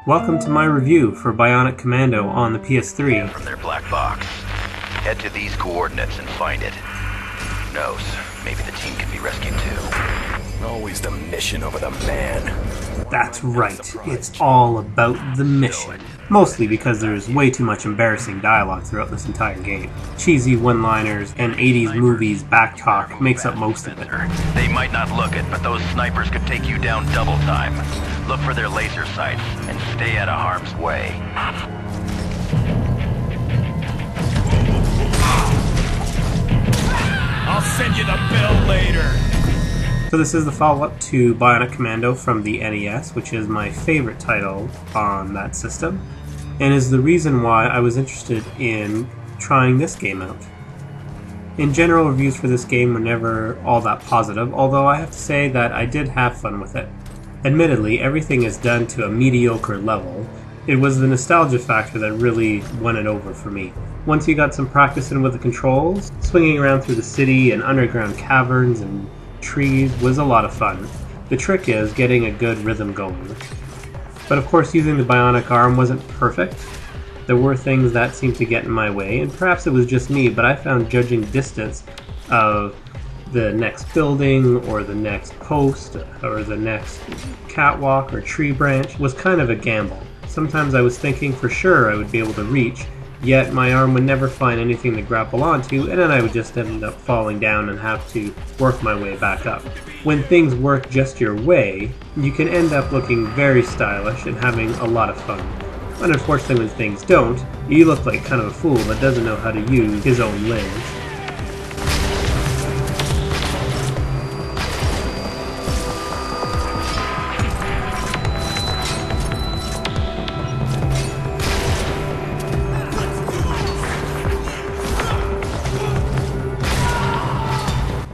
Welcome to my review for Bionic Commando on the PS3. From their black box. Head to these coordinates and find it. Who knows? Maybe the team can be rescued too. Always the mission over the man. That's right, it's all about the mission. Mostly because there's way too much embarrassing dialogue throughout this entire game. Cheesy one-liners and 80s movies backtalk makes up most of it. They might not look it, but those snipers could take you down double time. Look for their laser sights and stay out of harm's way. I'll send you the bill later. So this is the follow-up to Bionic Commando from the NES, which is my favorite title on that system, and is the reason why I was interested in trying this game out. In general, reviews for this game were never all that positive, although I have to say that I did have fun with it. Admittedly, everything is done to a mediocre level. It was the nostalgia factor that really won it over for me. Once you got some practice in with the controls, swinging around through the city and underground caverns and trees was a lot of fun. The trick is getting a good rhythm going. But of course, using the bionic arm wasn't perfect. There were things that seemed to get in my way, and perhaps it was just me, but I found judging distance of the next building or the next post or the next catwalk or tree branch was kind of a gamble. Sometimes I was thinking for sure I would be able to reach, yet my arm would never find anything to grapple onto, and then I would just end up falling down and have to work my way back up. When things work just your way, you can end up looking very stylish and having a lot of fun. And unfortunately, when things don't, you look like kind of a fool that doesn't know how to use his own limbs.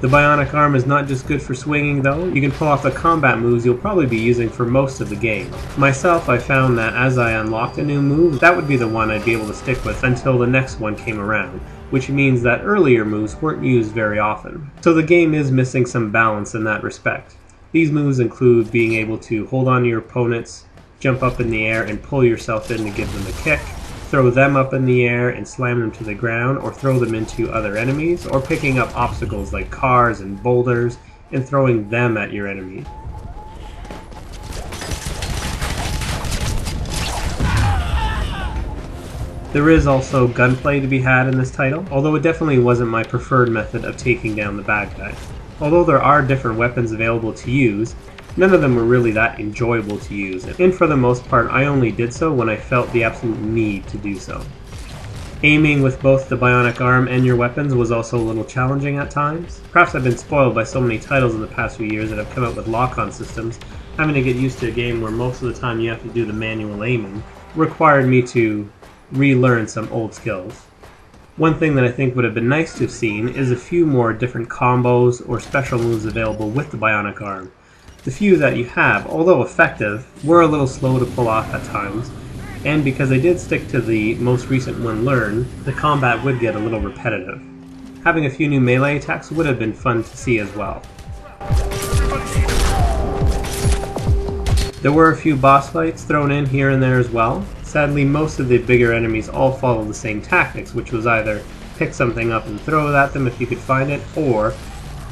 The bionic arm is not just good for swinging though, you can pull off the combat moves you'll probably be using for most of the game. Myself, I found that as I unlocked a new move, that would be the one I'd be able to stick with until the next one came around, which means that earlier moves weren't used very often. So the game is missing some balance in that respect. These moves include being able to hold on to your opponents, jump up in the air and pull yourself in to give them a kick, throw them up in the air and slam them to the ground, or throw them into other enemies, or picking up obstacles like cars and boulders and throwing them at your enemy. There is also gunplay to be had in this title, although it definitely wasn't my preferred method of taking down the bad guys. Although there are different weapons available to use, none of them were really that enjoyable to use, and for the most part I only did so when I felt the absolute need to do so. Aiming with both the bionic arm and your weapons was also a little challenging at times. Perhaps I've been spoiled by so many titles in the past few years that have come out with lock-on systems. Having to get used to a game where most of the time you have to do the manual aiming required me to relearn some old skills. One thing that I think would have been nice to have seen is a few more different combos or special moves available with the bionic arm. The few that you have, although effective, were a little slow to pull off at times, and because I did stick to the most recent one learned, the combat would get a little repetitive. Having a few new melee attacks would have been fun to see as well. There were a few boss fights thrown in here and there as well. Sadly, most of the bigger enemies all follow the same tactics, which was either pick something up and throw it at them if you could find it, or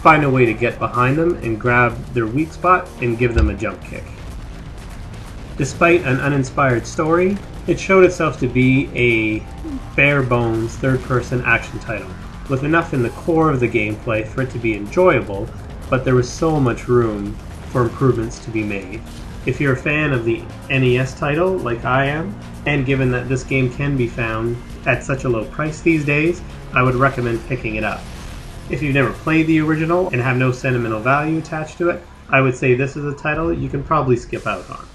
find a way to get behind them and grab their weak spot and give them a jump kick. Despite an uninspired story, it showed itself to be a bare-bones third-person action title, with enough in the core of the gameplay for it to be enjoyable, but there was so much room for improvements to be made. If you're a fan of the NES title, like I am, and given that this game can be found at such a low price these days, I would recommend picking it up. If you've never played the original and have no sentimental value attached to it, I would say this is a title you can probably skip out on.